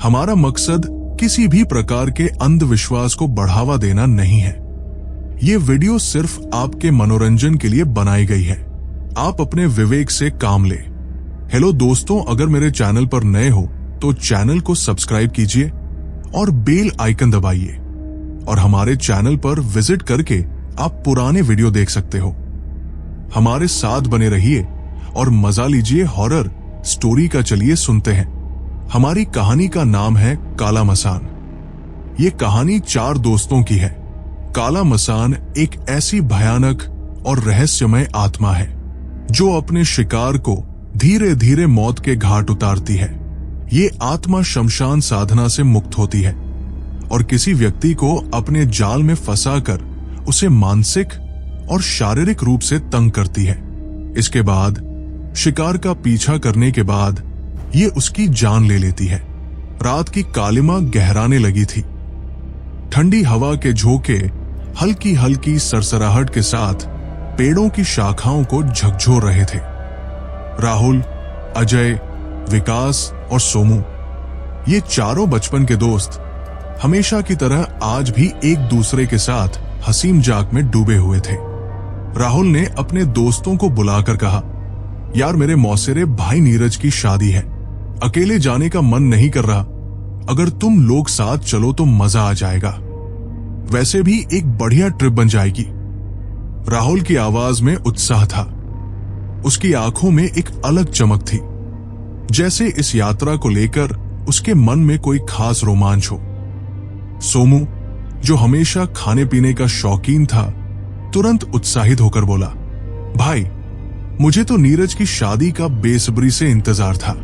हमारा मकसद किसी भी प्रकार के अंधविश्वास को बढ़ावा देना नहीं है। ये वीडियो सिर्फ आपके मनोरंजन के लिए बनाई गई है। आप अपने विवेक से काम ले। हेलो दोस्तों, अगर मेरे चैनल पर नए हो तो चैनल को सब्सक्राइब कीजिए और बेल आइकन दबाइए और हमारे चैनल पर विजिट करके आप पुराने वीडियो देख सकते हो। हमारे साथ बने रहिए और मजा लीजिए हॉरर स्टोरी का। चलिए सुनते हैं। हमारी कहानी का नाम है काला मसान। ये कहानी 4 दोस्तों की है। काला मसान एक ऐसी भयानक और रहस्यमय आत्मा है जो अपने शिकार को धीरे धीरे मौत के घाट उतारती है। ये आत्मा शमशान साधना से मुक्त होती है और किसी व्यक्ति को अपने जाल में फंसाकर उसे मानसिक और शारीरिक रूप से तंग करती है। इसके बाद शिकार का पीछा करने के बाद ये उसकी जान ले लेती है। रात की कालिमा गहराने लगी थी। ठंडी हवा के झोंके हल्की हल्की सरसराहट के साथ पेड़ों की शाखाओं को झकझोर रहे थे। राहुल, अजय, विकास और सोमू, ये चारों बचपन के दोस्त हमेशा की तरह आज भी एक दूसरे के साथ हंसी मजाक में डूबे हुए थे। राहुल ने अपने दोस्तों को बुलाकर कहा, यार मेरे मौसेरे भाई नीरज की शादी है, अकेले जाने का मन नहीं कर रहा। अगर तुम लोग साथ चलो तो मजा आ जाएगा। वैसे भी एक बढ़िया ट्रिप बन जाएगी। राहुल की आवाज में उत्साह था। उसकी आंखों में एक अलग चमक थी, जैसे इस यात्रा को लेकर उसके मन में कोई खास रोमांच हो। सोमू, जो हमेशा खाने पीने का शौकीन था, तुरंत उत्साहित होकर बोला, भाई मुझे तो नीरज की शादी का बेसब्री से इंतजार था।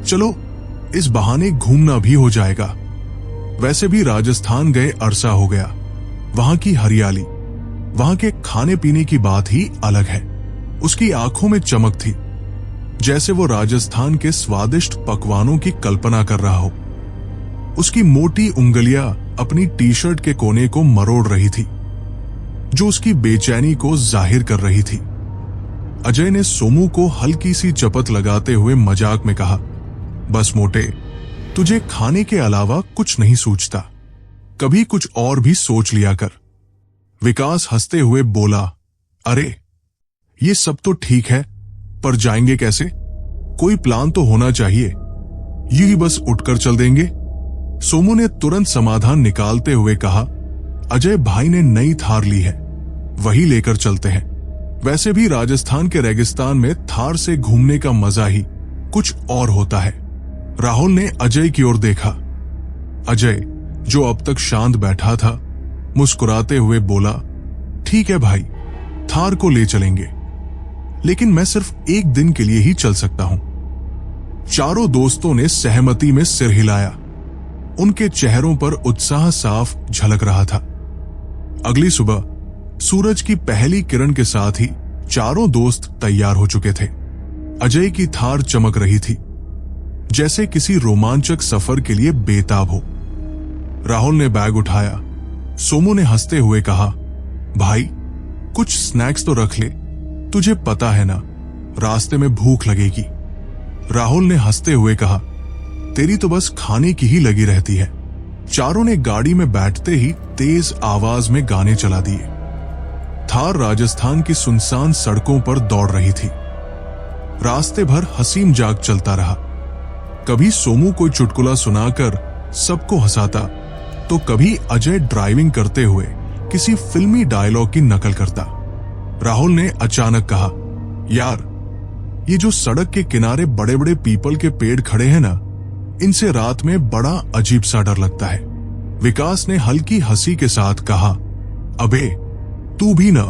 चलो इस बहाने घूमना भी हो जाएगा। वैसे भी राजस्थान गए अरसा हो गया। वहां की हरियाली, वहां के खाने पीने की बात ही अलग है। उसकी आंखों में चमक थी, जैसे वो राजस्थान के स्वादिष्ट पकवानों की कल्पना कर रहा हो। उसकी मोटी उंगलियां अपनी टी शर्ट के कोने को मरोड़ रही थी, जो उसकी बेचैनी को जाहिर कर रही थी। अजय ने सोमू को हल्की सी चपत लगाते हुए मजाक में कहा, बस मोटे, तुझे खाने के अलावा कुछ नहीं सूझता, कभी कुछ और भी सोच लिया कर। विकास हंसते हुए बोला, अरे ये सब तो ठीक है, पर जाएंगे कैसे? कोई प्लान तो होना चाहिए, यही बस उठकर चल देंगे। सोमू ने तुरंत समाधान निकालते हुए कहा, अजय भाई ने नई थार ली है, वही लेकर चलते हैं। वैसे भी राजस्थान के रेगिस्तान में थार से घूमने का मजा ही कुछ और होता है। राहुल ने अजय की ओर देखा। अजय, जो अब तक शांत बैठा था, मुस्कुराते हुए बोला, ठीक है भाई, थार को ले चलेंगे, लेकिन मैं सिर्फ एक दिन के लिए ही चल सकता हूं। चारों दोस्तों ने सहमति में सिर हिलाया। उनके चेहरों पर उत्साह साफ झलक रहा था। अगली सुबह सूरज की पहली किरण के साथ ही चारों दोस्त तैयार हो चुके थे। अजय की थार चमक रही थी, जैसे किसी रोमांचक सफर के लिए बेताब हो। राहुल ने बैग उठाया। सोमू ने हंसते हुए कहा, भाई कुछ स्नैक्स तो रख ले, तुझे पता है ना रास्ते में भूख लगेगी। राहुल ने हंसते हुए कहा, तेरी तो बस खाने की ही लगी रहती है। चारों ने गाड़ी में बैठते ही तेज आवाज में गाने चला दिए। थार राजस्थान की सुनसान सड़कों पर दौड़ रही थी। रास्ते भर हंसी मजाक चलता रहा। कभी सोमू कोई चुटकुला सुनाकर सबको हंसाता, तो कभी अजय ड्राइविंग करते हुए किसी फिल्मी डायलॉग की नकल करता। राहुल ने अचानक कहा, यार ये जो सड़क के किनारे बड़े बड़े पीपल के पेड़ खड़े हैं ना, इनसे रात में बड़ा अजीब सा डर लगता है। विकास ने हल्की हंसी के साथ कहा, अबे तू भी ना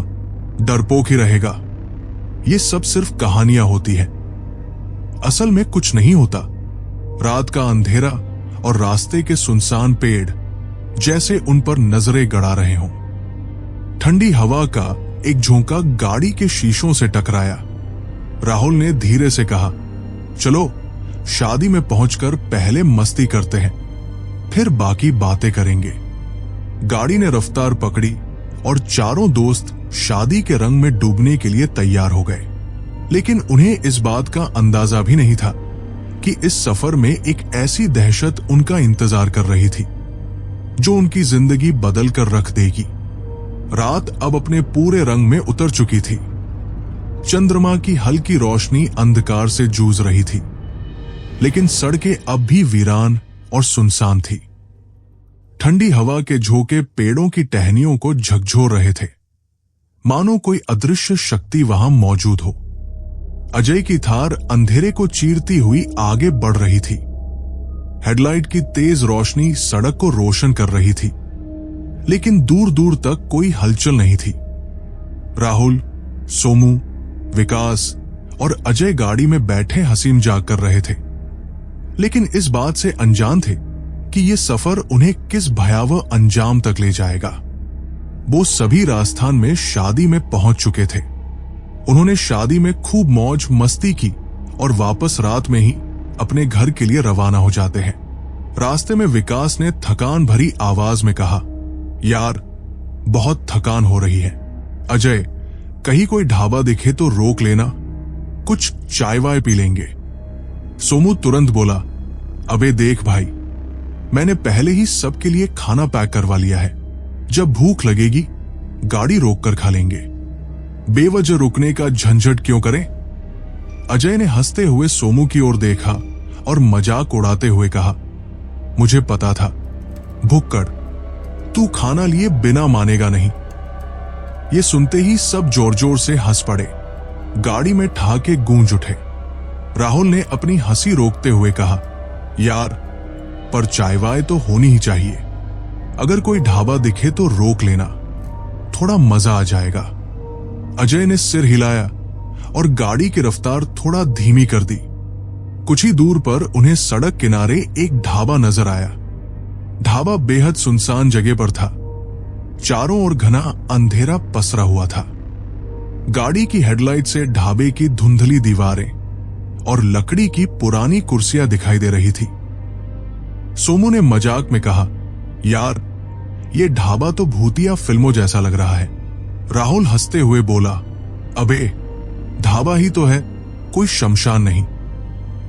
डरपोक ही रहेगा, ये सब सिर्फ कहानियां होती है, असल में कुछ नहीं होता। रात का अंधेरा और रास्ते के सुनसान पेड़ जैसे उन पर नजरें गड़ा रहे हों। ठंडी हवा का एक झोंका गाड़ी के शीशों से टकराया। राहुल ने धीरे से कहा, चलो शादी में पहुंचकर पहले मस्ती करते हैं, फिर बाकी बातें करेंगे। गाड़ी ने रफ्तार पकड़ी और चारों दोस्त शादी के रंग में डूबने के लिए तैयार हो गए। लेकिन उन्हें इस बात का अंदाजा भी नहीं था कि इस सफर में एक ऐसी दहशत उनका इंतजार कर रही थी जो उनकी जिंदगी बदल कर रख देगी। रात अब अपने पूरे रंग में उतर चुकी थी। चंद्रमा की हल्की रोशनी अंधकार से जूझ रही थी, लेकिन सड़कें अब भी वीरान और सुनसान थी। ठंडी हवा के झोंके पेड़ों की टहनियों को झकझोर रहे थे, मानो कोई अदृश्य शक्ति वहां मौजूद हो। अजय की थार अंधेरे को चीरती हुई आगे बढ़ रही थी। हेडलाइट की तेज रोशनी सड़क को रोशन कर रही थी, लेकिन दूर दूर तक कोई हलचल नहीं थी। राहुल, सोमू, विकास और अजय गाड़ी में बैठे हंसी मजाक कर रहे थे, लेकिन इस बात से अनजान थे कि यह सफर उन्हें किस भयावह अंजाम तक ले जाएगा। वो सभी राजस्थान में शादी में पहुंच चुके थे। उन्होंने शादी में खूब मौज मस्ती की और वापस रात में ही अपने घर के लिए रवाना हो जाते हैं। रास्ते में विकास ने थकान भरी आवाज में कहा, यार बहुत थकान हो रही है। अजय, कहीं कोई ढाबा दिखे तो रोक लेना, कुछ चाय वाय पी लेंगे। सोमू तुरंत बोला, अबे देख भाई, मैंने पहले ही सबके लिए खाना पैक करवा लिया है। जब भूख लगेगी गाड़ी रोक कर खा लेंगे, बेवजह रुकने का झंझट क्यों करें। अजय ने हंसते हुए सोमू की ओर देखा और मजाक उड़ाते हुए कहा, मुझे पता था भुक्कड़, तू खाना लिए बिना मानेगा नहीं। ये सुनते ही सब जोर जोर से हंस पड़े। गाड़ी में ठहाके गूंज उठे। राहुल ने अपनी हंसी रोकते हुए कहा, यार पर चाय वाय तो होनी ही चाहिए। अगर कोई ढाबा दिखे तो रोक लेना, थोड़ा मजा आ जाएगा। अजय ने सिर हिलाया और गाड़ी की रफ्तार थोड़ा धीमी कर दी। कुछ ही दूर पर उन्हें सड़क किनारे एक ढाबा नजर आया। ढाबा बेहद सुनसान जगह पर था। चारों ओर घना अंधेरा पसरा हुआ था। गाड़ी की हेडलाइट से ढाबे की धुंधली दीवारें और लकड़ी की पुरानी कुर्सियां दिखाई दे रही थी। सोमू ने मजाक में कहा, यार ये ढाबा तो भूतिया फिल्मों जैसा लग रहा है। राहुल हंसते हुए बोला, अबे ढाबा ही तो है, कोई शमशान नहीं।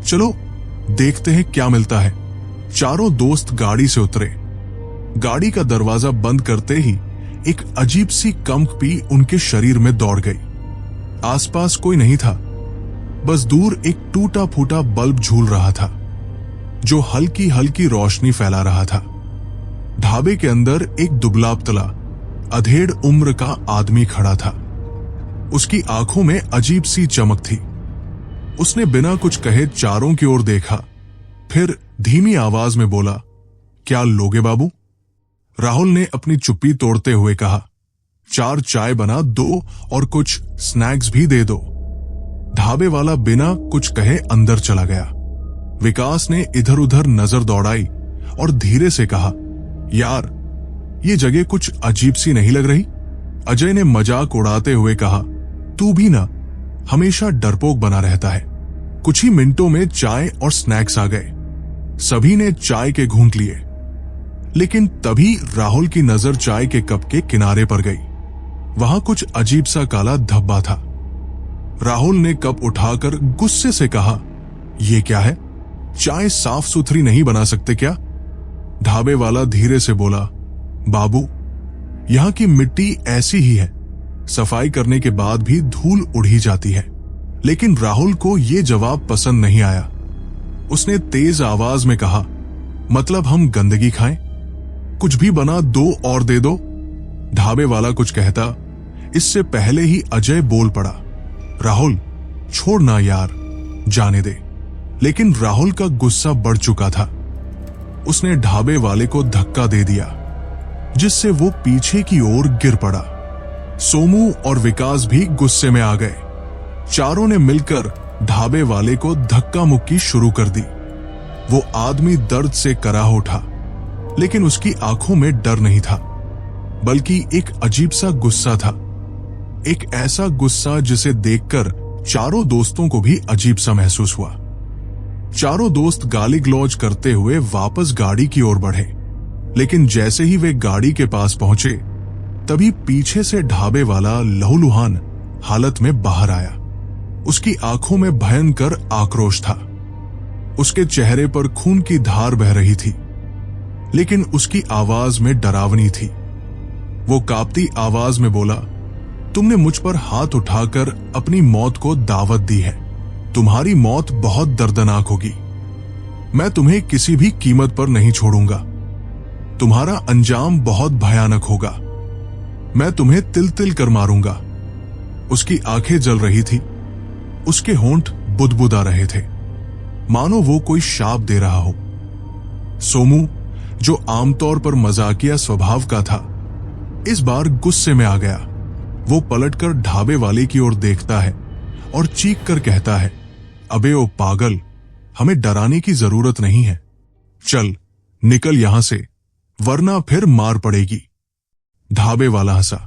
चलो देखते हैं क्या मिलता है। चारों दोस्त गाड़ी से उतरे। गाड़ी का दरवाजा बंद करते ही एक अजीब सी कंपी उनके शरीर में दौड़ गई। आसपास कोई नहीं था, बस दूर एक टूटा फूटा बल्ब झूल रहा था जो हल्की हल्की रोशनी फैला रहा था। ढाबे के अंदर एक दुबला पतला अधेड़ उम्र का आदमी खड़ा था। उसकी आंखों में अजीब सी चमक थी। उसने बिना कुछ कहे चारों की ओर देखा, फिर धीमी आवाज में बोला, क्या लोगे बाबू? राहुल ने अपनी चुप्पी तोड़ते हुए कहा, 4 चाय बना दो और कुछ स्नैक्स भी दे दो। ढाबे वाला बिना कुछ कहे अंदर चला गया। विकास ने इधर उधर नजर दौड़ाई और धीरे से कहा, यार ये जगह कुछ अजीब सी नहीं लग रही? अजय ने मजाक उड़ाते हुए कहा, तू भी ना हमेशा डरपोक बना रहता है। कुछ ही मिनटों में चाय और स्नैक्स आ गए। सभी ने चाय के घूंट लिए, लेकिन तभी राहुल की नजर चाय के कप के किनारे पर गई। वहां कुछ अजीब सा काला धब्बा था। राहुल ने कप उठाकर गुस्से से कहा, यह क्या है? चाय साफ सुथरी नहीं बना सकते क्या? ढाबे वाला धीरे से बोला, बाबू यहां की मिट्टी ऐसी ही है, सफाई करने के बाद भी धूल उड़ ही जाती है। लेकिन राहुल को यह जवाब पसंद नहीं आया। उसने तेज आवाज में कहा, मतलब हम गंदगी खाएं? कुछ भी बना दो और दे दो। ढाबे वाला कुछ कहता, इससे पहले ही अजय बोल पड़ा, राहुल छोड़ ना यार, जाने दे। लेकिन राहुल का गुस्सा बढ़ चुका था। उसने ढाबे वाले को धक्का दे दिया, जिससे वो पीछे की ओर गिर पड़ा। सोमू और विकास भी गुस्से में आ गए। चारों ने मिलकर ढाबे वाले को धक्का मुक्की शुरू कर दी। वो आदमी दर्द से कराह उठा, लेकिन उसकी आंखों में डर नहीं था, बल्कि एक अजीब सा गुस्सा था। एक ऐसा गुस्सा जिसे देखकर चारों दोस्तों को भी अजीब सा महसूस हुआ। चारों दोस्त गाली गलौज करते हुए वापस गाड़ी की ओर बढ़े, लेकिन जैसे ही वे गाड़ी के पास पहुंचे, तभी पीछे से ढाबे वाला लहूलुहान हालत में बाहर आया। उसकी आंखों में भयंकर आक्रोश था। उसके चेहरे पर खून की धार बह रही थी, लेकिन उसकी आवाज में डरावनी थी। वो कांपती आवाज में बोला, तुमने मुझ पर हाथ उठाकर अपनी मौत को दावत दी है। तुम्हारी मौत बहुत दर्दनाक होगी। मैं तुम्हें किसी भी कीमत पर नहीं छोड़ूंगा। तुम्हारा अंजाम बहुत भयानक होगा। मैं तुम्हें तिल तिल कर मारूंगा। उसकी आंखें जल रही थी, उसके होंठ बुदबुदा रहे थे, मानो वो कोई शाप दे रहा हो। सोमू, जो आमतौर पर मजाकिया स्वभाव का था, इस बार गुस्से में आ गया। वो पलटकर ढाबे वाले की ओर देखता है और चीख कर कहता है, अबे ओ पागल, हमें डराने की जरूरत नहीं है। चल निकल यहां से, वरना फिर मार पड़ेगी। ढाबे वाला हंसा,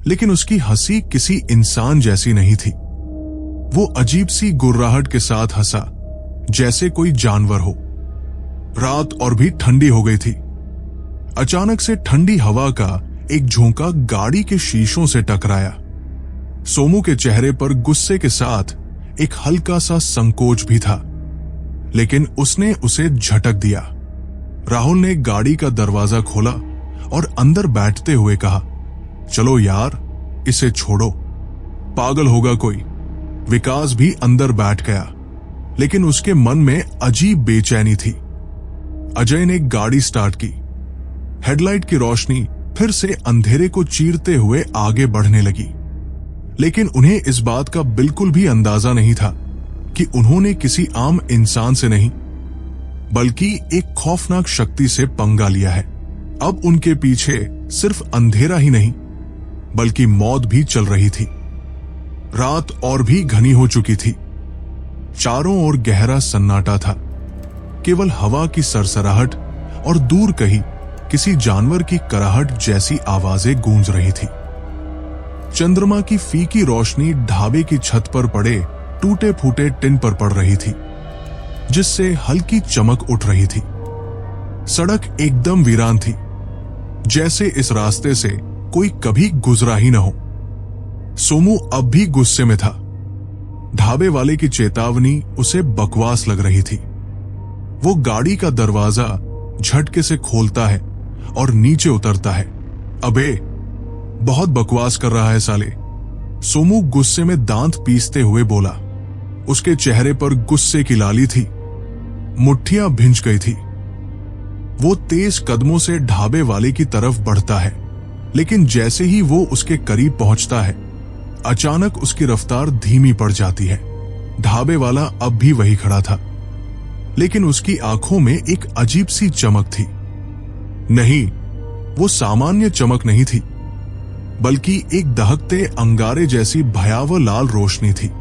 लेकिन उसकी हंसी किसी इंसान जैसी नहीं थी। वो अजीब सी गुर्राहट के साथ हंसा, जैसे कोई जानवर हो। रात और भी ठंडी हो गई थी। अचानक से ठंडी हवा का एक झोंका गाड़ी के शीशों से टकराया। सोमू के चेहरे पर गुस्से के साथ एक हल्का सा संकोच भी था, लेकिन उसने उसे झटक दिया। राहुल ने गाड़ी का दरवाजा खोला और अंदर बैठते हुए कहा, चलो यार, इसे छोड़ो, पागल होगा कोई। विकास भी अंदर बैठ गया, लेकिन उसके मन में अजीब बेचैनी थी। अजय ने गाड़ी स्टार्ट की। हेडलाइट की रोशनी फिर से अंधेरे को चीरते हुए आगे बढ़ने लगी, लेकिन उन्हें इस बात का बिल्कुल भी अंदाजा नहीं था कि उन्होंने किसी आम इंसान से नहीं, बल्कि एक खौफनाक शक्ति से पंगा लिया है। अब उनके पीछे सिर्फ अंधेरा ही नहीं, बल्कि मौत भी चल रही थी। रात और भी घनी हो चुकी थी। चारों ओर गहरा सन्नाटा था। केवल हवा की सरसराहट और दूर कहीं किसी जानवर की कराहट जैसी आवाजें गूंज रही थी। चंद्रमा की फीकी रोशनी ढाबे की छत पर पड़े टूटे फूटे टिन पर पड़ रही थी, जिससे हल्की चमक उठ रही थी। सड़क एकदम वीरान थी, जैसे इस रास्ते से कोई कभी गुजरा ही न हो। सोमू अब भी गुस्से में था। ढाबे वाले की चेतावनी उसे बकवास लग रही थी। वो गाड़ी का दरवाजा झटके से खोलता है और नीचे उतरता है। अबे, बहुत बकवास कर रहा है साले, सोमू गुस्से में दांत पीसते हुए बोला। उसके चेहरे पर गुस्से की लाली थी, मुट्ठियां भिंच गई थी। वो तेज कदमों से ढाबे वाले की तरफ बढ़ता है, लेकिन जैसे ही वो उसके करीब पहुंचता है, अचानक उसकी रफ्तार धीमी पड़ जाती है। ढाबे वाला अब भी वही खड़ा था, लेकिन उसकी आंखों में एक अजीब सी चमक थी। नहीं, वो सामान्य चमक नहीं थी, बल्कि एक दहकते अंगारे जैसी भयावह लाल रोशनी थी।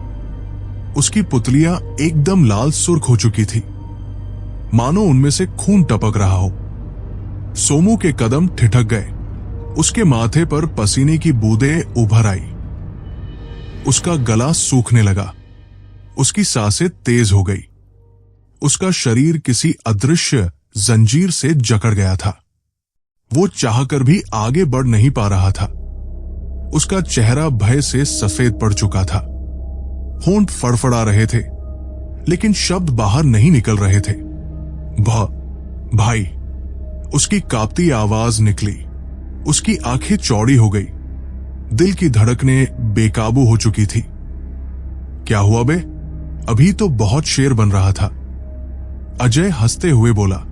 उसकी पुतलियां एकदम लाल सुर्ख हो चुकी थी, मानो उनमें से खून टपक रहा हो। सोमू के कदम ठिठक गए। उसके माथे पर पसीने की बूंदें उभर आई। उसका गला सूखने लगा। उसकी सांसें तेज हो गई। उसका शरीर किसी अदृश्य जंजीर से जकड़ गया था। वो चाहकर भी आगे बढ़ नहीं पा रहा था। उसका चेहरा भय से सफेद पड़ चुका था। होंठ फड़फड़ा रहे थे, लेकिन शब्द बाहर नहीं निकल रहे थे। भाई, उसकी कांपती आवाज निकली। उसकी आंखें चौड़ी हो गई। दिल की धड़कनें बेकाबू हो चुकी थी। क्या हुआ बे? अभी तो बहुत शेर बन रहा था, अजय हंसते हुए बोला।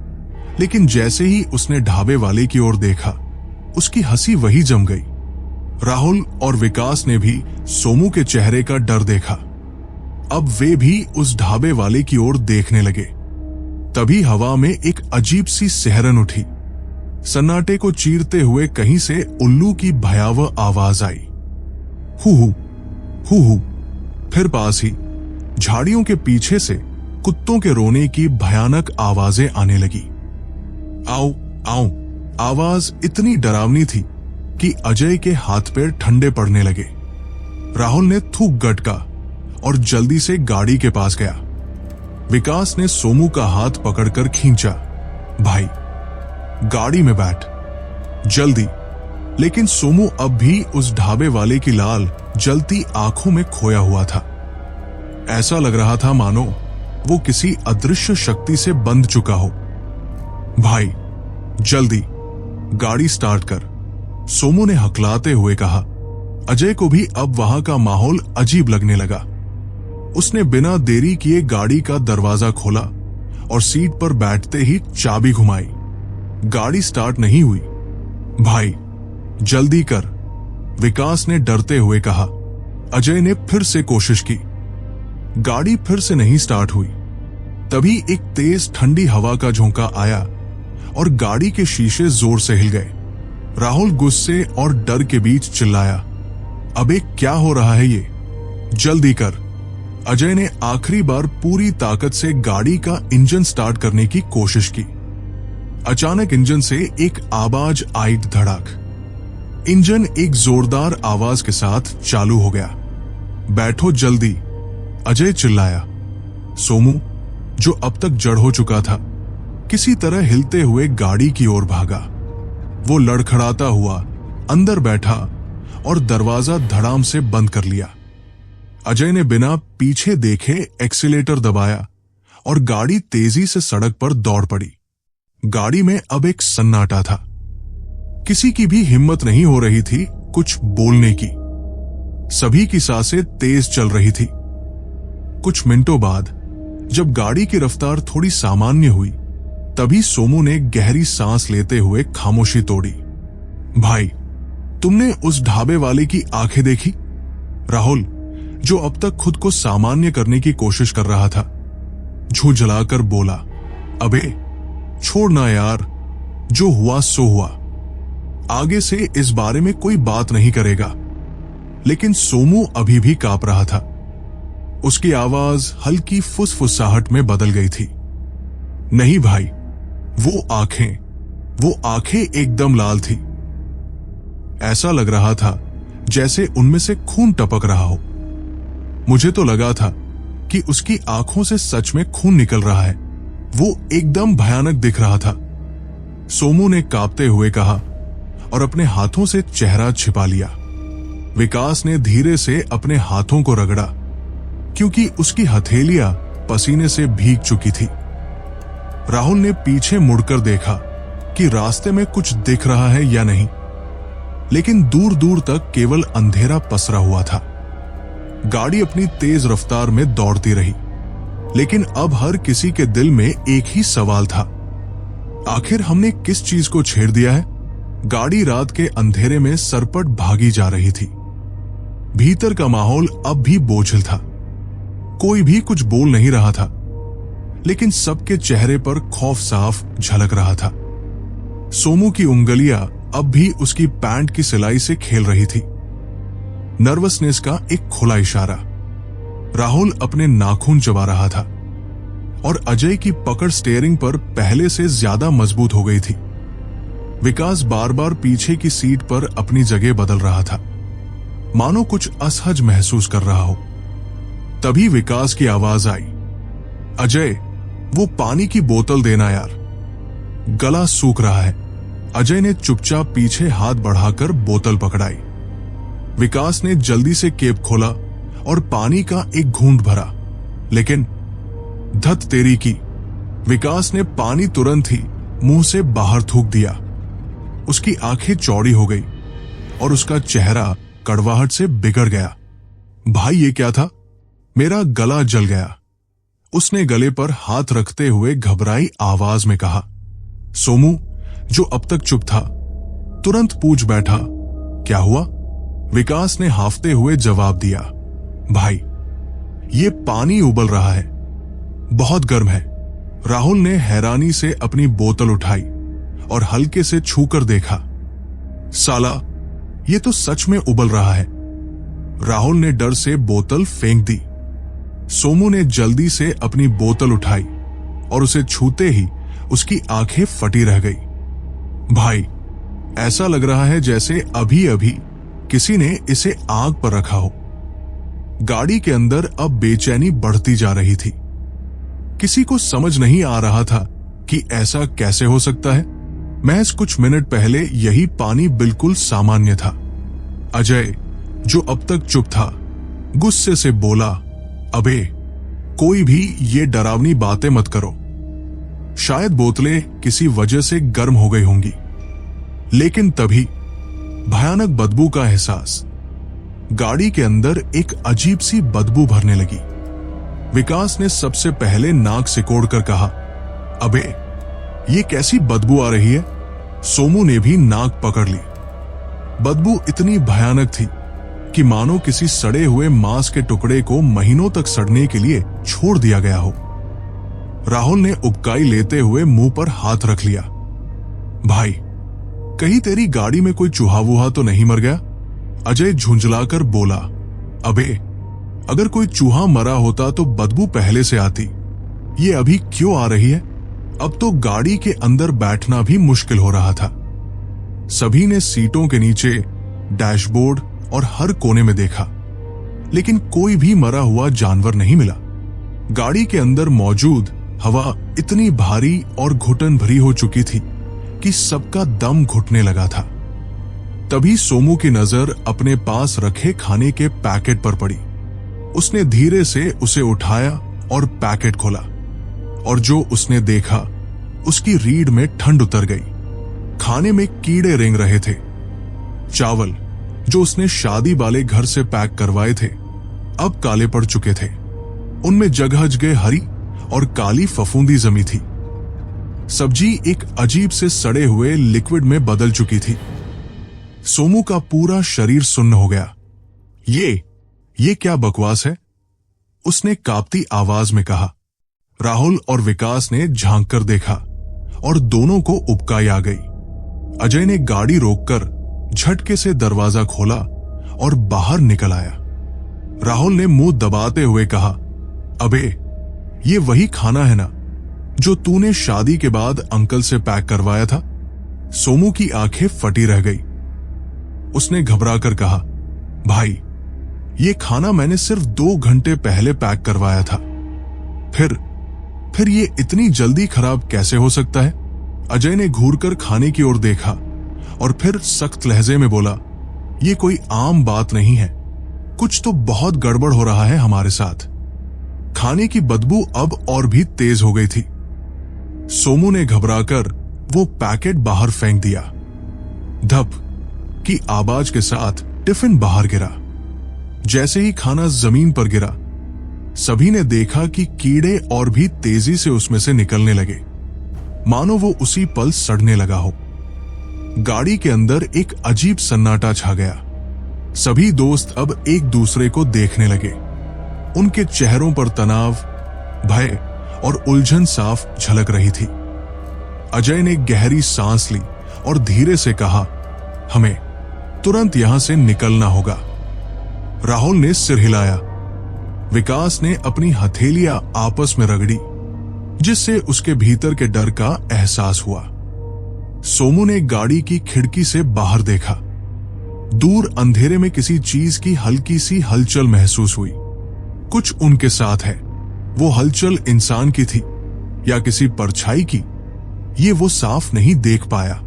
लेकिन जैसे ही उसने ढाबे वाले की ओर देखा, उसकी हंसी वही जम गई। राहुल और विकास ने भी सोमू के चेहरे का डर देखा। अब वे भी उस ढाबे वाले की ओर देखने लगे। तभी हवा में एक अजीब सी सिहरन उठी। सन्नाटे को चीरते हुए कहीं से उल्लू की भयावह आवाज आई। Who who. फिर पास ही झाड़ियों के पीछे से कुत्तों के रोने की भयानक आवाजें आने लगी। आओ आओ। आवाज इतनी डरावनी थी कि अजय के हाथ पैर ठंडे पड़ने लगे। राहुल ने थूक गटका और जल्दी से गाड़ी के पास गया। विकास ने सोमू का हाथ पकड़कर खींचा। भाई, गाड़ी में बैठ, जल्दी। लेकिन सोमू अब भी उस ढाबे वाले की लाल जलती आंखों में खोया हुआ था। ऐसा लग रहा था मानो वो किसी अदृश्य शक्ति से बंध चुका हो। भाई जल्दी गाड़ी स्टार्ट कर, सोमू ने हकलाते हुए कहा। अजय को भी अब वहां का माहौल अजीब लगने लगा। उसने बिना देरी किए गाड़ी का दरवाजा खोला और सीट पर बैठते ही चाबी घुमाई। गाड़ी स्टार्ट नहीं हुई। भाई जल्दी कर, विकास ने डरते हुए कहा। अजय ने फिर से कोशिश की। गाड़ी फिर से नहीं स्टार्ट हुई। तभी एक तेज ठंडी हवा का झोंका आया और गाड़ी के शीशे जोर से हिल गए। राहुल गुस्से और डर के बीच चिल्लाया, अबे क्या हो रहा है ये? जल्दी कर। अजय ने आखिरी बार पूरी ताकत से गाड़ी का इंजन स्टार्ट करने की कोशिश की। अचानक इंजन से एक आवाज आई, धड़ाक। इंजन एक जोरदार आवाज के साथ चालू हो गया। बैठो जल्दी, अजय चिल्लाया। सोमू, जो अब तक जड़ हो चुका था, किसी तरह हिलते हुए गाड़ी की ओर भागा। वो लड़खड़ाता हुआ अंदर बैठा और दरवाजा धड़ाम से बंद कर लिया। अजय ने बिना पीछे देखे एक्सीलेटर दबाया और गाड़ी तेजी से सड़क पर दौड़ पड़ी। गाड़ी में अब एक सन्नाटा था। किसी की भी हिम्मत नहीं हो रही थी कुछ बोलने की। सभी की सांसें तेज चल रही थी। कुछ मिनटों बाद जब गाड़ी की रफ्तार थोड़ी सामान्य हुई, तभी सोमू ने गहरी सांस लेते हुए खामोशी तोड़ी। भाई, तुमने उस ढाबे वाले की आंखें देखी? राहुल, जो अब तक खुद को सामान्य करने की कोशिश कर रहा था, झुंझलाकर बोला, अबे छोड़ ना यार, जो हुआ सो हुआ। आगे से इस बारे में कोई बात नहीं करेगा। लेकिन सोमू अभी भी कांप रहा था। उसकी आवाज हल्की फुसफुसाहट में बदल गई थी। नहीं भाई, वो आंखें एकदम लाल थी। ऐसा लग रहा था जैसे उनमें से खून टपक रहा हो। मुझे तो लगा था कि उसकी आंखों से सच में खून निकल रहा है। वो एकदम भयानक दिख रहा था, सोमू ने कांपते हुए कहा और अपने हाथों से चेहरा छिपा लिया। विकास ने धीरे से अपने हाथों को रगड़ा, क्योंकि उसकी हथेलियां पसीने से भीग चुकी थी। राहुल ने पीछे मुड़कर देखा कि रास्ते में कुछ दिख रहा है या नहीं, लेकिन दूर दूर तक केवल अंधेरा पसरा हुआ था। गाड़ी अपनी तेज रफ्तार में दौड़ती रही, लेकिन अब हर किसी के दिल में एक ही सवाल था, आखिर हमने किस चीज को छेड़ दिया है? गाड़ी रात के अंधेरे में सरपट भागी जा रही थी। भीतर का माहौल अब भी बोझिल था। कोई भी कुछ बोल नहीं रहा था, लेकिन सबके चेहरे पर खौफ साफ झलक रहा था। सोमू की उंगलियां अब भी उसकी पैंट की सिलाई से खेल रही थी। नर्वसनेस का एक खुला इशारा। राहुल अपने नाखून चबा रहा था और अजय की पकड़ स्टीयरिंग पर पहले से ज्यादा मजबूत हो गई थी। विकास बार बार पीछे की सीट पर अपनी जगह बदल रहा था, मानो कुछ असहज महसूस कर रहा हो। तभी विकास की आवाज आई, अजय, वो पानी की बोतल देना यार, गला सूख रहा है। अजय ने चुपचाप पीछे हाथ बढ़ाकर बोतल पकड़ाई। विकास ने जल्दी से केप खोला और पानी का एक घूंट भरा, लेकिन धत तेरी की, विकास ने पानी तुरंत ही मुंह से बाहर थूक दिया। उसकी आंखें चौड़ी हो गई और उसका चेहरा कड़वाहट से बिगड़ गया। भाई, ये क्या था? मेरा गला जल गया, उसने गले पर हाथ रखते हुए घबराई आवाज में कहा। सोमू, जो अब तक चुप था, तुरंत पूछ बैठा, क्या हुआ? विकास ने हाफते हुए जवाब दिया, भाई, ये पानी उबल रहा है, बहुत गर्म है। राहुल ने हैरानी से अपनी बोतल उठाई और हल्के से छूकर देखा। साला, ये तो सच में उबल रहा है। राहुल ने डर से बोतल फेंक दी। सोमू ने जल्दी से अपनी बोतल उठाई और उसे छूते ही उसकी आंखें फटी रह गई। भाई, ऐसा लग रहा है जैसे अभी अभी किसी ने इसे आग पर रखा हो। गाड़ी के अंदर अब बेचैनी बढ़ती जा रही थी। किसी को समझ नहीं आ रहा था कि ऐसा कैसे हो सकता है। महज कुछ मिनट पहले यही पानी बिल्कुल सामान्य था। अजय, जो अब तक चुप था, गुस्से से बोला, अबे कोई भी ये डरावनी बातें मत करो। शायद बोतलें किसी वजह से गर्म हो गई होंगी। लेकिन तभी भयानक बदबू का एहसास। गाड़ी के अंदर एक अजीब सी बदबू भरने लगी। विकास ने सबसे पहले नाक सिकोड़कर कहा, अबे ये कैसी बदबू आ रही है? सोमू ने भी नाक पकड़ ली। बदबू इतनी भयानक थी कि मानो किसी सड़े हुए मांस के टुकड़े को महीनों तक सड़ने के लिए छोड़ दिया गया हो। राहुल ने उबकाई लेते हुए मुंह पर हाथ रख लिया। भाई, कहीं तेरी गाड़ी में कोई चूहा वूहा तो नहीं मर गया? अजय झुंझलाकर बोला। अबे, अगर कोई चूहा मरा होता तो बदबू पहले से आती। ये अभी क्यों आ रही है? अब तो गाड़ी के अंदर बैठना भी मुश्किल हो रहा था। सभी ने सीटों के नीचे, डैशबोर्ड और हर कोने में देखा, लेकिन कोई भी मरा हुआ जानवर नहीं मिला। गाड़ी के अंदर मौजूद हवा इतनी भारी और घुटन भरी हो चुकी थी कि सबका दम घुटने लगा था। तभी सोमू की नजर अपने पास रखे खाने के पैकेट पर पड़ी। उसने धीरे से उसे उठाया और पैकेट खोला, और जो उसने देखा उसकी रीढ़ में ठंड उतर गई। खाने में कीड़े रेंग रहे थे। चावल जो उसने शादी वाले घर से पैक करवाए थे अब काले पड़ चुके थे। उनमें जगह जगह हरी और काली फफूंदी जमी थी। सब्जी एक अजीब से सड़े हुए लिक्विड में बदल चुकी थी। सोमू का पूरा शरीर सुन्न हो गया। ये क्या बकवास है? उसने कांपती आवाज में कहा। राहुल और विकास ने झांक कर देखा और दोनों को उबकाई आ गई। अजय ने गाड़ी रोककर झटके से दरवाजा खोला और बाहर निकल आया। राहुल ने मुंह दबाते हुए कहा, अबे ये वही खाना है ना जो तूने शादी के बाद अंकल से पैक करवाया था? सोमू की आंखें फटी रह गई। उसने घबराकर कहा, भाई ये खाना मैंने सिर्फ 2 घंटे पहले पैक करवाया था। फिर ये इतनी जल्दी खराब कैसे हो सकता है? अजय ने घूरकर खाने की ओर देखा और फिर सख्त लहजे में बोला, ये कोई आम बात नहीं है। कुछ तो बहुत गड़बड़ हो रहा है हमारे साथ। खाने की बदबू अब और भी तेज हो गई थी। सोमू ने घबराकर वो पैकेट बाहर फेंक दिया। धप की आवाज के साथ टिफिन बाहर गिरा। जैसे ही खाना जमीन पर गिरा, सभी ने देखा कि कीड़े और भी तेजी से उसमें से निकलने लगे, मानो वो उसी पल सड़ने लगा हो। गाड़ी के अंदर एक अजीब सन्नाटा छा गया। सभी दोस्त अब एक दूसरे को देखने लगे। उनके चेहरों पर तनाव, भय और उलझन साफ झलक रही थी। अजय ने गहरी सांस ली और धीरे से कहा, हमें तुरंत यहां से निकलना होगा। राहुल ने सिर हिलाया। विकास ने अपनी हथेलियां आपस में रगड़ी, जिससे उसके भीतर के डर का एहसास हुआ। सोमू ने गाड़ी की खिड़की से बाहर देखा। दूर अंधेरे में किसी चीज की हल्की सी हलचल महसूस हुई। कुछ उनके साथ है। वो हलचल इंसान की थी या किसी परछाई की, ये वो साफ नहीं देख पाया,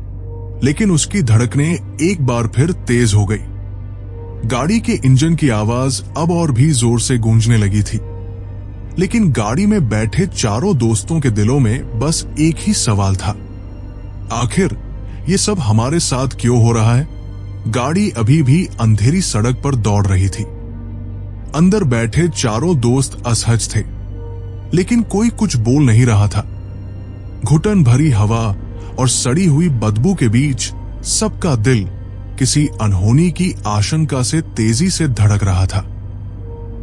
लेकिन उसकी धड़कनें एक बार फिर तेज हो गई। गाड़ी के इंजन की आवाज अब और भी जोर से गूंजने लगी थी। लेकिन गाड़ी में बैठे चारों दोस्तों के दिलों में बस एक ही सवाल था, आखिर ये सब हमारे साथ क्यों हो रहा है? गाड़ी अभी भी अंधेरी सड़क पर दौड़ रही थी। अंदर बैठे चारों दोस्त असहज थे, लेकिन कोई कुछ बोल नहीं रहा था। घुटन भरी हवा और सड़ी हुई बदबू के बीच सबका दिल किसी अनहोनी की आशंका से तेजी से धड़क रहा था।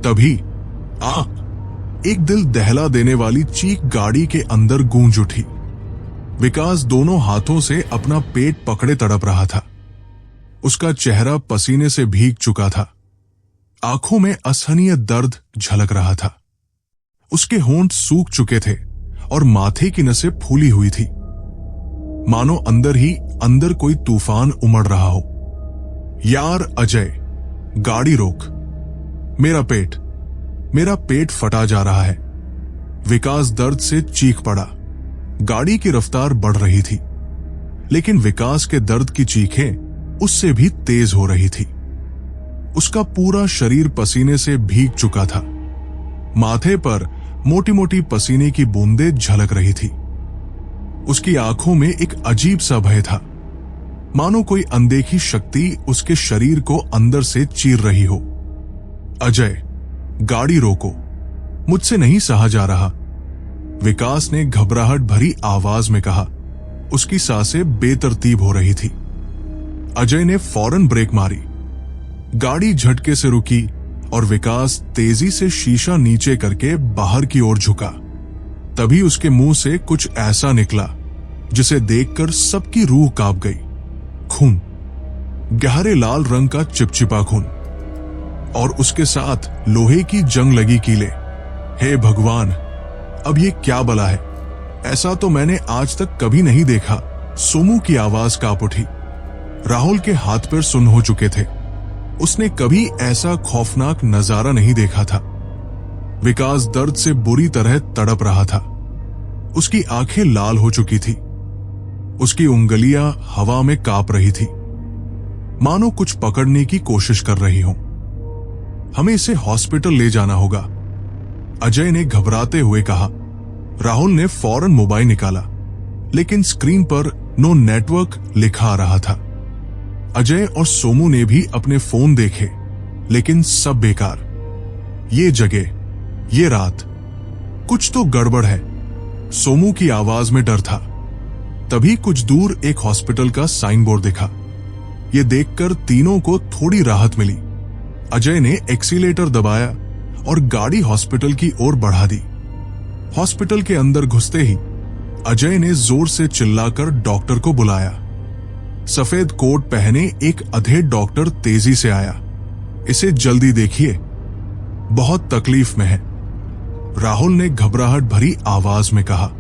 तभी एक दिल दहला देने वाली चीख गाड़ी के अंदर गूंज उठी। विकास दोनों हाथों से अपना पेट पकड़े तड़प रहा था। उसका चेहरा पसीने से भीग चुका था। आंखों में असहनीय दर्द झलक रहा था। उसके होंठ सूख चुके थे और माथे की नसें फूली हुई थी, मानो अंदर ही अंदर कोई तूफान उमड़ रहा हो। यार अजय, गाड़ी रोक। मेरा पेट फटा जा रहा है। विकास दर्द से चीख पड़ा। गाड़ी की रफ्तार बढ़ रही थी, लेकिन विकास के दर्द की चीखें उससे भी तेज हो रही थी। उसका पूरा शरीर पसीने से भीग चुका था। माथे पर मोटी मोटी पसीने की बूंदें झलक रही थी। उसकी आंखों में एक अजीब सा भय था, मानो कोई अनदेखी शक्ति उसके शरीर को अंदर से चीर रही हो। अजय, गाड़ी रोको, मुझसे नहीं सहा जा रहा, विकास ने घबराहट भरी आवाज में कहा। उसकी सांसें बेतरतीब हो रही थी। अजय ने फौरन ब्रेक मारी। गाड़ी झटके से रुकी और विकास तेजी से शीशा नीचे करके बाहर की ओर झुका। तभी उसके मुंह से कुछ ऐसा निकला जिसे देखकर सबकी रूह कांप गई। खून, गहरे लाल रंग का चिपचिपा खून, और उसके साथ लोहे की जंग लगी कीलें। हे भगवान, अब ये क्या बला है? ऐसा तो मैंने आज तक कभी नहीं देखा। सोमू की आवाज कांप उठी। राहुल के हाथ पैर सुन्न हो चुके थे। उसने कभी ऐसा खौफनाक नजारा नहीं देखा था। विकास दर्द से बुरी तरह तड़प रहा था। उसकी आंखें लाल हो चुकी थी। उसकी उंगलियां हवा में कांप रही थी, मानो कुछ पकड़ने की कोशिश कर रही हो। हमें इसे हॉस्पिटल ले जाना होगा, अजय ने घबराते हुए कहा। राहुल ने फौरन मोबाइल निकाला, लेकिन स्क्रीन पर नो नेटवर्क लिखा आ रहा था। अजय और सोमू ने भी अपने फोन देखे, लेकिन सब बेकार। ये जगह, ये रात, कुछ तो गड़बड़ है। सोमू की आवाज में डर था। तभी कुछ दूर एक हॉस्पिटल का साइन बोर्ड दिखा। ये देखकर तीनों को थोड़ी राहत मिली। अजय ने एक्सीलेटर दबाया और गाड़ी हॉस्पिटल की ओर बढ़ा दी। हॉस्पिटल के अंदर घुसते ही अजय ने जोर से चिल्लाकर डॉक्टर को बुलाया। सफेद कोट पहने एक अधेड़ डॉक्टर तेजी से आया। इसे जल्दी देखिए, बहुत तकलीफ में है, राहुल ने घबराहट भरी आवाज में कहा।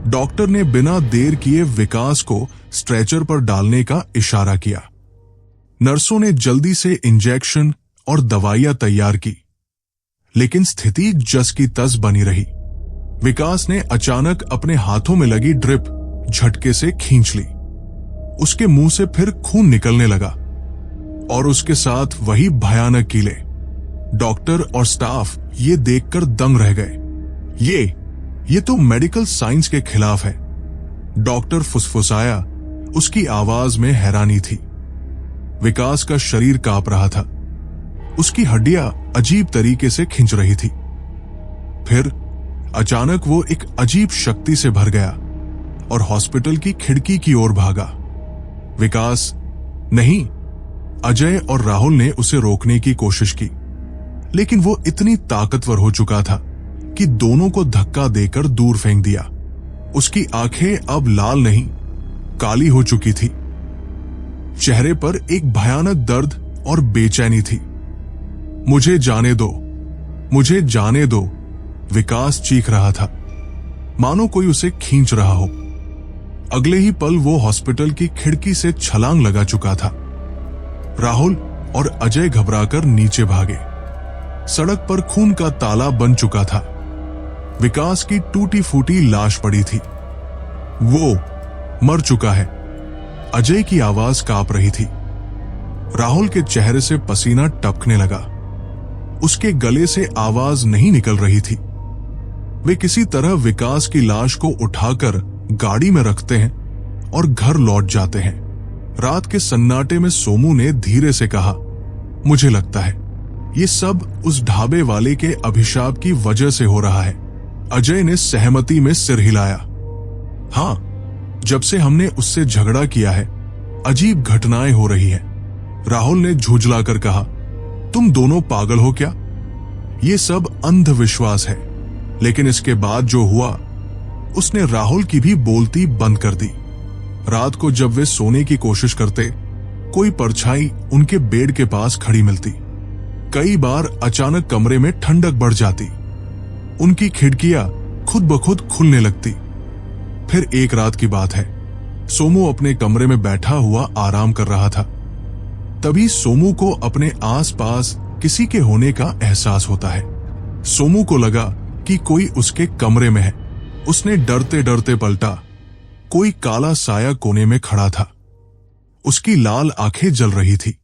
डॉक्टर ने बिना देर किए विकास को स्ट्रेचर पर डालने का इशारा किया। नर्सों ने जल्दी से इंजेक्शन और दवाइयां तैयार की, लेकिन स्थिति जस की तस बनी रही। विकास ने अचानक अपने हाथों में लगी ड्रिप झटके से खींच ली। उसके मुंह से फिर खून निकलने लगा और उसके साथ वही भयानक कीले। डॉक्टर और स्टाफ ये देखकर दंग रह गए। ये तो मेडिकल साइंस के खिलाफ है, डॉक्टर फुसफुसाया। उसकी आवाज में हैरानी थी। विकास का शरीर कांप रहा था। उसकी हड्डियां अजीब तरीके से खिंच रही थी। फिर अचानक वो एक अजीब शक्ति से भर गया और हॉस्पिटल की खिड़की की ओर भागा। विकास नहीं, अजय और राहुल ने उसे रोकने की कोशिश की, लेकिन वो इतनी ताकतवर हो चुका था कि दोनों को धक्का देकर दूर फेंक दिया। उसकी आंखें अब लाल नहीं, काली हो चुकी थी। चेहरे पर एक भयानक दर्द और बेचैनी थी। मुझे जाने दो, मुझे जाने दो, विकास चीख रहा था, मानो कोई उसे खींच रहा हो। अगले ही पल वो हॉस्पिटल की खिड़की से छलांग लगा चुका था। राहुल और अजय घबराकर नीचे भागे। सड़क पर खून का ताला बन चुका था। विकास की टूटी फूटी लाश पड़ी थी। वो मर चुका है, अजय की आवाज कांप रही थी। राहुल के चेहरे से पसीना टपकने लगा। उसके गले से आवाज नहीं निकल रही थी। वे किसी तरह विकास की लाश को उठाकर गाड़ी में रखते हैं और घर लौट जाते हैं। रात के सन्नाटे में सोमू ने धीरे से कहा, मुझे लगता है ये सब उस ढाबे वाले के अभिशाप की वजह से हो रहा है। अजय ने सहमति में सिर हिलाया। हां, जब से हमने उससे झगड़ा किया है, अजीब घटनाएं हो रही हैं। राहुल ने झुंझलाकर कहा, तुम दोनों पागल हो क्या? ये सब अंधविश्वास है। लेकिन इसके बाद जो हुआ, उसने राहुल की भी बोलती बंद कर दी। रात को जब वे सोने की कोशिश करते, कोई परछाई उनके बेड के पास खड़ी मिलती। कई बार अचानक कमरे में ठंडक बढ़ जाती। उनकी खिड़कियां खुद ब खुद खुलने लगती। फिर एक रात की बात है, सोमू अपने कमरे में बैठा हुआ आराम कर रहा था। तभी सोमू को अपने आसपास किसी के होने का एहसास होता है। सोमू को लगा कि कोई उसके कमरे में है। उसने डरते डरते पलटा। कोई काला साया कोने में खड़ा था। उसकी लाल आंखें जल रही थी।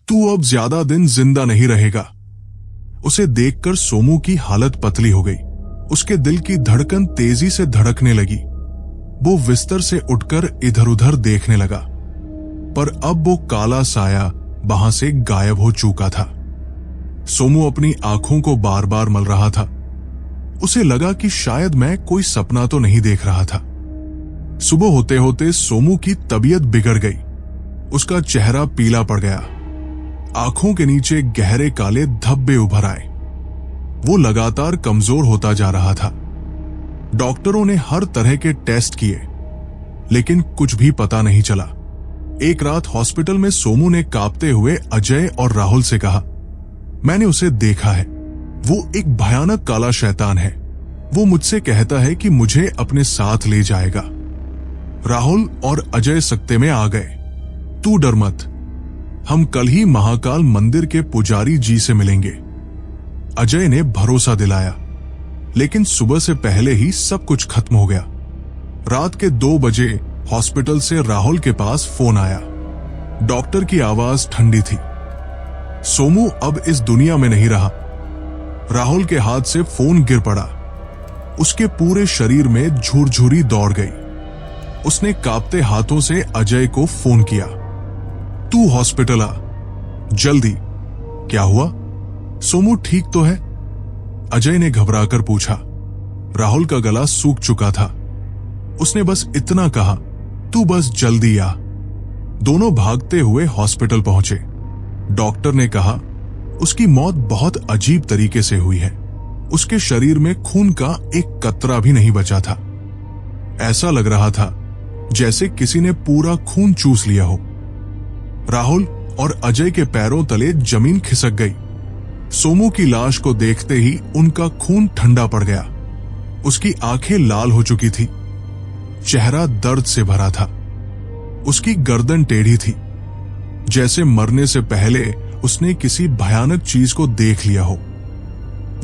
तू अब ज्यादा दिन जिंदा नहीं रहेगा, उसे देखकर सोमू की हालत पतली हो गई। उसके दिल की धड़कन तेजी से धड़कने लगी। वो बिस्तर से उठकर इधर उधर देखने लगा, पर अब वो काला साया वहां से गायब हो चुका था। सोमू अपनी आंखों को बार बार मल रहा था। उसे लगा कि शायद मैं कोई सपना तो नहीं देख रहा था। सुबह होते होते सोमू की तबीयत बिगड़ गई। उसका चेहरा पीला पड़ गया। आंखों के नीचे गहरे काले धब्बे उभर आए। वो लगातार कमजोर होता जा रहा था। डॉक्टरों ने हर तरह के टेस्ट किए, लेकिन कुछ भी पता नहीं चला। एक रात हॉस्पिटल में सोमू ने कांपते हुए अजय और राहुल से कहा, मैंने उसे देखा है। वो एक भयानक काला शैतान है। वो मुझसे कहता है कि मुझे अपने साथ ले जाएगा। राहुल और अजय सकते में आ गए। तू डर मत, हम कल ही महाकाल मंदिर के पुजारी जी से मिलेंगे। अजय ने भरोसा दिलाया, लेकिन सुबह से पहले ही सब कुछ खत्म हो गया। रात के 2 बजे हॉस्पिटल से राहुल के पास फोन आया। डॉक्टर की आवाज ठंडी थी। सोमू अब इस दुनिया में नहीं रहा। राहुल के हाथ से फोन गिर पड़ा। उसके पूरे शरीर में झुरझुरी दौड़ गई। उसने कांपते हाथों से अजय को फोन किया, तू हॉस्पिटल आ जल्दी। क्या हुआ? सोमू ठीक तो है? अजय ने घबराकर पूछा। राहुल का गला सूख चुका था। उसने बस इतना कहा, तू बस जल्दी आ। दोनों भागते हुए हॉस्पिटल पहुंचे। डॉक्टर ने कहा, उसकी मौत बहुत अजीब तरीके से हुई है। उसके शरीर में खून का एक कतरा भी नहीं बचा था। ऐसा लग रहा था जैसे किसी ने पूरा खून चूस लिया हो। राहुल और अजय के पैरों तले जमीन खिसक गई। सोमू की लाश को देखते ही उनका खून ठंडा पड़ गया। उसकी आंखें लाल हो चुकी थी। चेहरा दर्द से भरा था। उसकी गर्दन टेढ़ी थी, जैसे मरने से पहले उसने किसी भयानक चीज को देख लिया हो।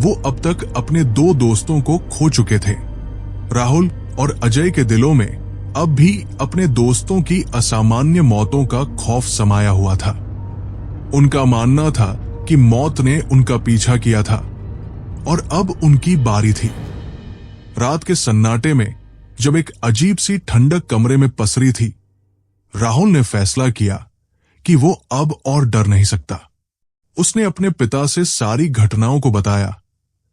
वो अब तक अपने 2 दोस्तों को खो चुके थे। राहुल और अजय के दिलों में अब भी अपने दोस्तों की असामान्य मौतों का खौफ समाया हुआ था। उनका मानना था कि मौत ने उनका पीछा किया था और अब उनकी बारी थी। रात के सन्नाटे में जब एक अजीब सी ठंडक कमरे में पसरी थी, राहुल ने फैसला किया कि वो अब और डर नहीं सकता। उसने अपने पिता से सारी घटनाओं को बताया।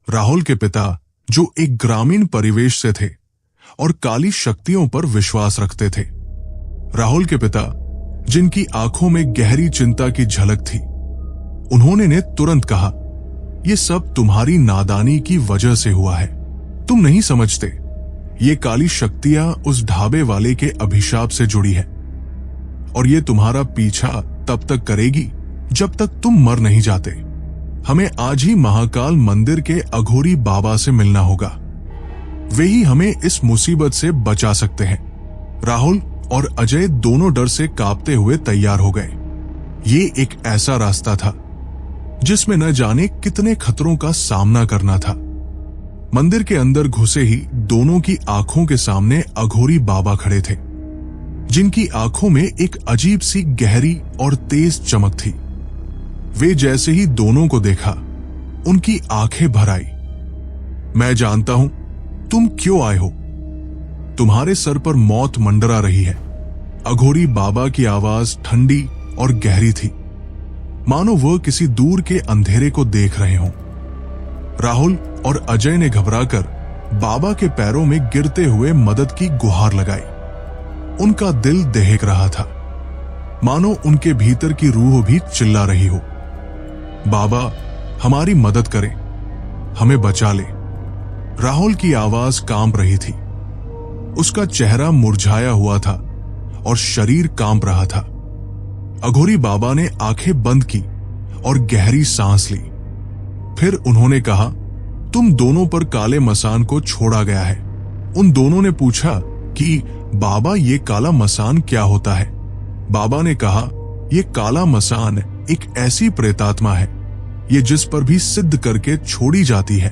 राहुल के पिता, जो एक ग्रामीण परिवेश से थे और काली शक्तियों पर विश्वास रखते थे। राहुल के पिता, जिनकी आंखों में गहरी चिंता की झलक थी, उन्होंने ने तुरंत कहा, यह सब तुम्हारी नादानी की वजह से हुआ है। तुम नहीं समझते, ये काली शक्तियां उस ढाबे वाले के अभिशाप से जुड़ी है और ये तुम्हारा पीछा तब तक करेगी जब तक तुम मर नहीं जाते। हमें आज ही महाकाल मंदिर के अघोरी बाबा से मिलना होगा। वे ही हमें इस मुसीबत से बचा सकते हैं। राहुल और अजय दोनों डर से कांपते हुए तैयार हो गए। ये एक ऐसा रास्ता था जिसमें न जाने कितने खतरों का सामना करना था। मंदिर के अंदर घुसे ही दोनों की आंखों के सामने अघोरी बाबा खड़े थे, जिनकी आंखों में एक अजीब सी गहरी और तेज चमक थी। वे जैसे ही दोनों को देखा, उनकी आंखें भर आई। मैं जानता हूं तुम क्यों आए हो। तुम्हारे सर पर मौत मंडरा रही है। अघोरी बाबा की आवाज ठंडी और गहरी थी, मानो वह किसी दूर के अंधेरे को देख रहे हों। राहुल और अजय ने घबराकर बाबा के पैरों में गिरते हुए मदद की गुहार लगाई। उनका दिल दहक रहा था, मानो उनके भीतर की रूह भी चिल्ला रही हो, बाबा हमारी मदद करें, हमें बचा ले। राहुल की आवाज कांप रही थी। उसका चेहरा मुरझाया हुआ था और शरीर कांप रहा था। अघोरी बाबा ने आंखें बंद की और गहरी सांस ली। फिर उन्होंने कहा, तुम दोनों पर काले मसान को छोड़ा गया है। उन दोनों ने पूछा कि बाबा ये काला मसान क्या होता है। बाबा ने कहा, ये काला मसान एक ऐसी प्रेतात्मा है, ये जिस पर भी सिद्ध करके छोड़ी जाती है,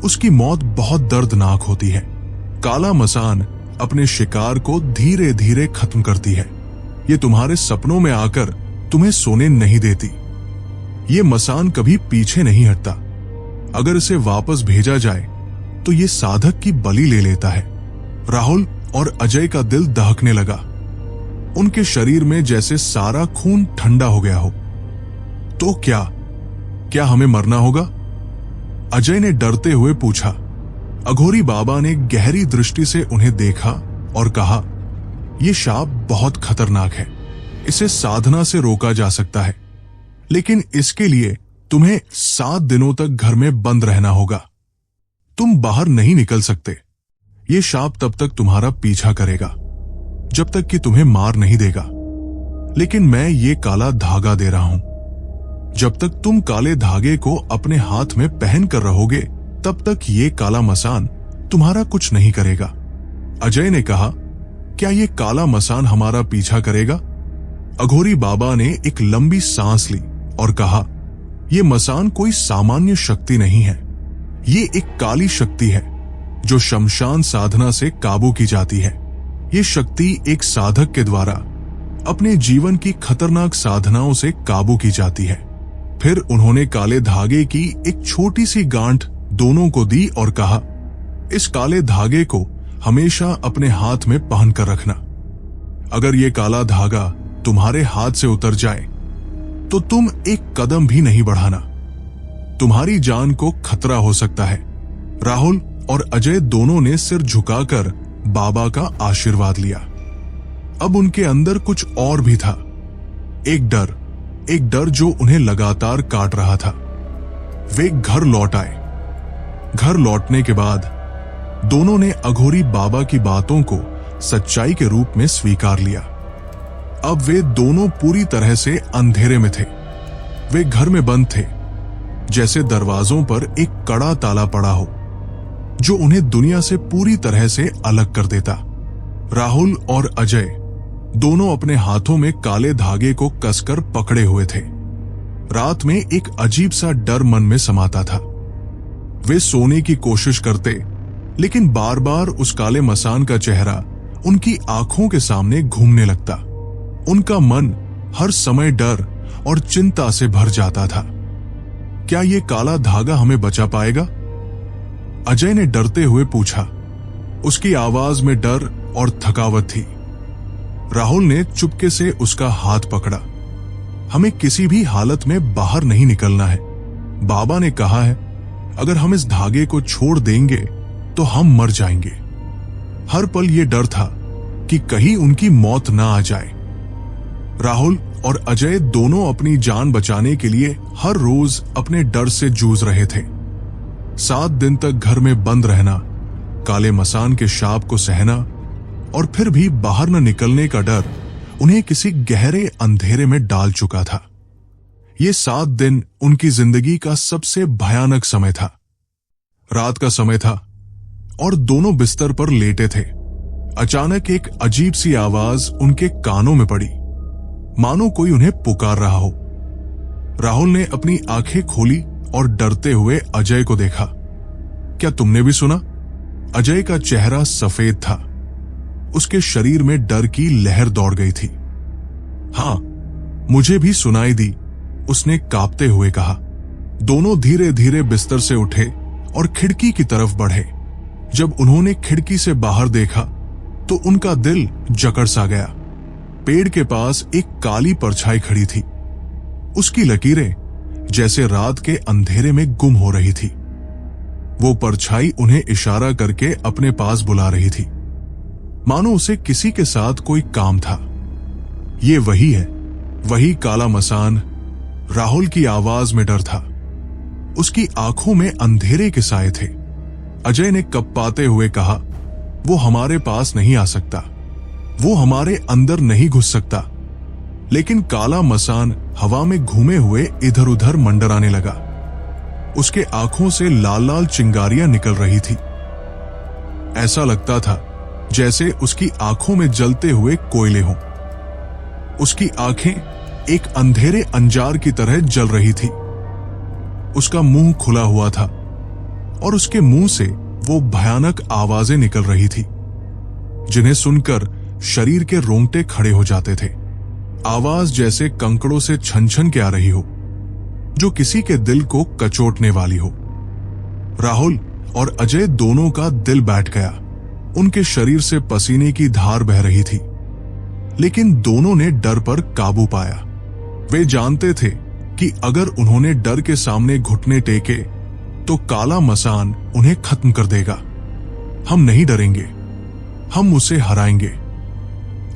उसकी मौत बहुत दर्दनाक होती है। काला मसान अपने शिकार को धीरे धीरे खत्म करती है। ये तुम्हारे सपनों में आकर तुम्हें सोने नहीं देती। ये मसान कभी पीछे नहीं हटता, अगर इसे वापस भेजा जाए तो ये साधक की बलि ले लेता है। राहुल और अजय का दिल दहकने लगा। उनके शरीर में जैसे सारा खून ठंडा हो गया हो। तो क्या हमें मरना होगा? अजय ने डरते हुए पूछा। अघोरी बाबा ने गहरी दृष्टि से उन्हें देखा और कहा, यह शाप बहुत खतरनाक है। इसे साधना से रोका जा सकता है, लेकिन इसके लिए तुम्हें 7 दिनों तक घर में बंद रहना होगा। तुम बाहर नहीं निकल सकते। ये शाप तब तक तुम्हारा पीछा करेगा जब तक कि तुम्हें मार नहीं देगा। लेकिन मैं ये काला धागा दे रहा हूं। जब तक तुम काले धागे को अपने हाथ में पहन कर रहोगे, तब तक ये काला मसान तुम्हारा कुछ नहीं करेगा। अजय ने कहा, क्या ये काला मसान हमारा पीछा करेगा? अघोरी बाबा ने एक लंबी सांस ली और कहा, यह मसान कोई सामान्य शक्ति नहीं है। ये एक काली शक्ति है जो शमशान साधना से काबू की जाती है। ये शक्ति एक साधक के द्वारा अपने जीवन की खतरनाक साधनाओं से काबू की जाती है। फिर उन्होंने काले धागे की एक छोटी सी गांठ दोनों को दी और कहा, इस काले धागे को हमेशा अपने हाथ में पहन कर रखना। अगर ये काला धागा तुम्हारे हाथ से उतर जाए तो तुम एक कदम भी नहीं बढ़ाना। तुम्हारी जान को खतरा हो सकता है। राहुल और अजय दोनों ने सिर झुकाकर बाबा का आशीर्वाद लिया। अब उनके अंदर कुछ और भी था। एक डर जो उन्हें लगातार काट रहा था। वे घर लौट आए। घर लौटने के बाद दोनों ने अघोरी बाबा की बातों को सच्चाई के रूप में स्वीकार लिया। अब वे दोनों पूरी तरह से अंधेरे में थे। वे घर में बंद थे, जैसे दरवाजों पर एक कड़ा ताला पड़ा हो जो उन्हें दुनिया से पूरी तरह से अलग कर देता। राहुल और अजय दोनों अपने हाथों में काले धागे को कसकर पकड़े हुए थे। रात में एक अजीब सा डर मन में समाता था। वे सोने की कोशिश करते, लेकिन बार बार उस काले मसान का चेहरा उनकी आंखों के सामने घूमने लगता। उनका मन हर समय डर और चिंता से भर जाता था। क्या ये काला धागा हमें बचा पाएगा? अजय ने डरते हुए पूछा। उसकी आवाज में डर और थकावट थी। राहुल ने चुपके से उसका हाथ पकड़ा। हमें किसी भी हालत में बाहर नहीं निकलना है। बाबा ने कहा है, अगर हम इस धागे को छोड़ देंगे तो हम मर जाएंगे। हर पल ये डर था कि कहीं उनकी मौत ना आ जाए। राहुल और अजय दोनों अपनी जान बचाने के लिए हर रोज अपने डर से जूझ रहे थे। 7 दिन तक घर में बंद रहना, काले मसान के शाप को सहना और फिर भी बाहर न निकलने का डर उन्हें किसी गहरे अंधेरे में डाल चुका था। ये 7 दिन उनकी जिंदगी का सबसे भयानक समय था। रात का समय था और दोनों बिस्तर पर लेटे थे। अचानक एक अजीब सी आवाज उनके कानों में पड़ी, मानो कोई उन्हें पुकार रहा हो। राहुल ने अपनी आंखें खोली और डरते हुए अजय को देखा। क्या तुमने भी सुना? अजय का चेहरा सफेद था। उसके शरीर में डर की लहर दौड़ गई थी। हां, मुझे भी सुनाई दी, उसने कांपते हुए कहा। दोनों धीरे धीरे बिस्तर से उठे और खिड़की की तरफ बढ़े। जब उन्होंने खिड़की से बाहर देखा तो उनका दिल जकड़ सा गया। पेड़ के पास एक काली परछाई खड़ी थी। उसकी लकीरें जैसे रात के अंधेरे में गुम हो रही थी। वो परछाई उन्हें इशारा करके अपने पास बुला रही थी, मानो उसे किसी के साथ कोई काम था। ये वही है, वही काला मसान। राहुल की आवाज में डर था। उसकी आंखों में अंधेरे के साए थे। अजय ने कपपाते हुए कहा, वो हमारे पास नहीं आ सकता, वो हमारे अंदर नहीं घुस सकता। लेकिन काला मसान हवा में घूमे हुए इधर उधर मंडराने लगा। उसके आंखों से लाल लाल चिंगारियां निकल रही थी। ऐसा लगता था जैसे उसकी आंखों में जलते हुए कोयले हों। उसकी आंखें एक अंधेरे अंजार की तरह जल रही थी। उसका मुंह खुला हुआ था और उसके मुंह से वो भयानक आवाजें निकल रही थी, जिन्हें सुनकर शरीर के रोंगटे खड़े हो जाते थे। आवाज जैसे कंकड़ों से छन छन के आ रही हो, जो किसी के दिल को कचोटने वाली हो। राहुल और अजय दोनों का दिल बैठ गया। उनके शरीर से पसीने की धार बह रही थी, लेकिन दोनों ने डर पर काबू पाया। वे जानते थे कि अगर उन्होंने डर के सामने घुटने टेके तो काला मसान उन्हें खत्म कर देगा। हम नहीं डरेंगे, हम उसे हराएंगे,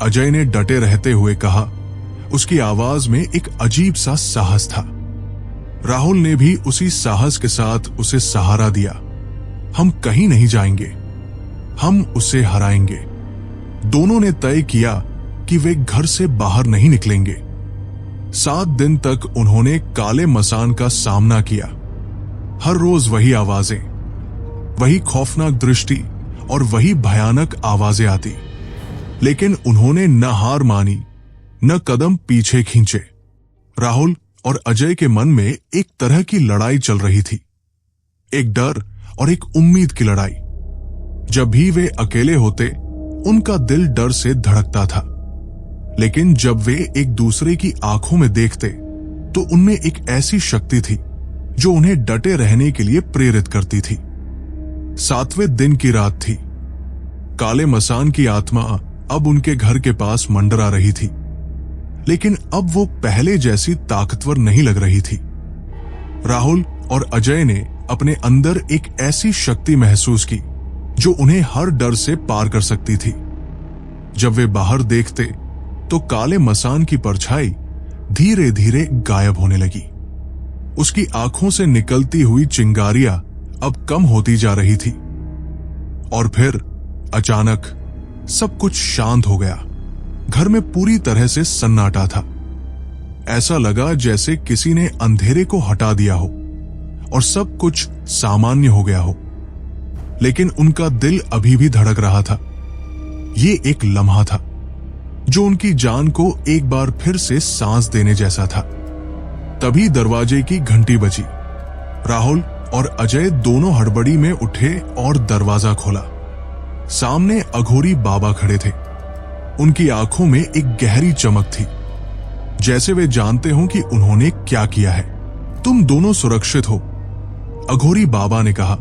अजय ने डटे रहते हुए कहा। उसकी आवाज में एक अजीब सा साहस था। राहुल ने भी उसी साहस के साथ उसे सहारा दिया। हम कहीं नहीं जाएंगे, हम उसे हराएंगे। दोनों ने तय किया कि वे घर से बाहर नहीं निकलेंगे। 7 दिन तक उन्होंने काले मसान का सामना किया। हर रोज वही आवाजें, वही खौफनाक दृष्टि और वही भयानक आवाजें आती, लेकिन उन्होंने न हार मानी, न कदम पीछे खींचे। राहुल और अजय के मन में एक तरह की लड़ाई चल रही थी, एक डर और एक उम्मीद की लड़ाई। जब भी वे अकेले होते, उनका दिल डर से धड़कता था, लेकिन जब वे एक दूसरे की आंखों में देखते तो उनमें एक ऐसी शक्ति थी जो उन्हें डटे रहने के लिए प्रेरित करती थी। 7वें दिन की रात थी। काले मसान की आत्मा अब उनके घर के पास मंडरा रही थी, लेकिन अब वो पहले जैसी ताकतवर नहीं लग रही थी। राहुल और अजय ने अपने अंदर एक ऐसी शक्ति महसूस की जो उन्हें हर डर से पार कर सकती थी। जब वे बाहर देखते तो काले मसान की परछाई धीरे धीरे गायब होने लगी। उसकी आंखों से निकलती हुई चिंगारियां अब कम होती जा रही थी, और फिर अचानक सब कुछ शांत हो गया। घर में पूरी तरह से सन्नाटा था। ऐसा लगा जैसे किसी ने अंधेरे को हटा दिया हो और सब कुछ सामान्य हो गया हो, लेकिन उनका दिल अभी भी धड़क रहा था। ये एक लम्हा था जो उनकी जान को एक बार फिर से सांस देने जैसा था। तभी दरवाजे की घंटी बजी। राहुल और अजय दोनों हड़बड़ी में उठे और दरवाजा खोला। सामने अघोरी बाबा खड़े थे। उनकी आंखों में एक गहरी चमक थी, जैसे वे जानते हों कि उन्होंने क्या किया है। तुम दोनों सुरक्षित हो, अघोरी बाबा ने कहा।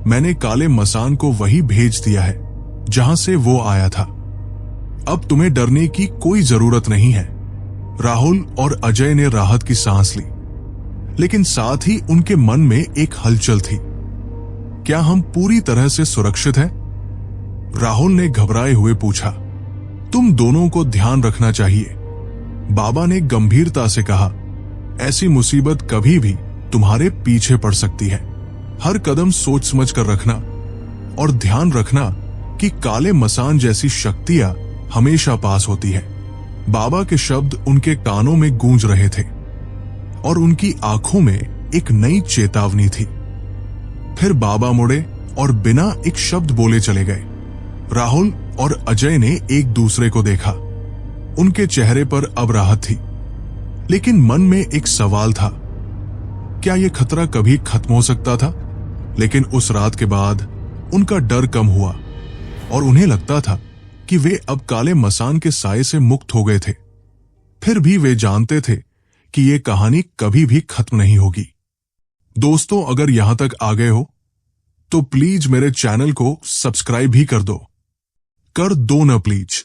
मैंने काले मसान को वही भेज दिया है जहां से वो आया था। अब तुम्हें डरने की कोई जरूरत नहीं है। राहुल और अजय ने राहत की सांस ली, लेकिन साथ ही उनके मन में एक हलचल थी। क्या हम पूरी तरह से सुरक्षित हैं? राहुल ने घबराए हुए पूछा। तुम दोनों को ध्यान रखना चाहिए, बाबा ने गंभीरता से कहा। ऐसी मुसीबत कभी भी तुम्हारे पीछे पड़ सकती है। हर कदम सोच समझ कर रखना, और ध्यान रखना कि काले मसान जैसी शक्तियां हमेशा पास होती है। बाबा के शब्द उनके कानों में गूंज रहे थे, और उनकी आंखों में एक नई चेतावनी थी। फिर बाबा मुड़े और बिना एक शब्द बोले चले गए। राहुल और अजय ने एक दूसरे को देखा। उनके चेहरे पर अब राहत थी, लेकिन मन में एक सवाल था। क्या यह खतरा कभी खत्म हो सकता था? लेकिन उस रात के बाद उनका डर कम हुआ, और उन्हें लगता था कि वे अब काले मसान के साए से मुक्त हो गए थे। फिर भी वे जानते थे कि यह कहानी कभी भी खत्म नहीं होगी। दोस्तों, अगर यहां तक आ गए हो तो प्लीज मेरे चैनल को सब्सक्राइब भी कर दो न प्लीज।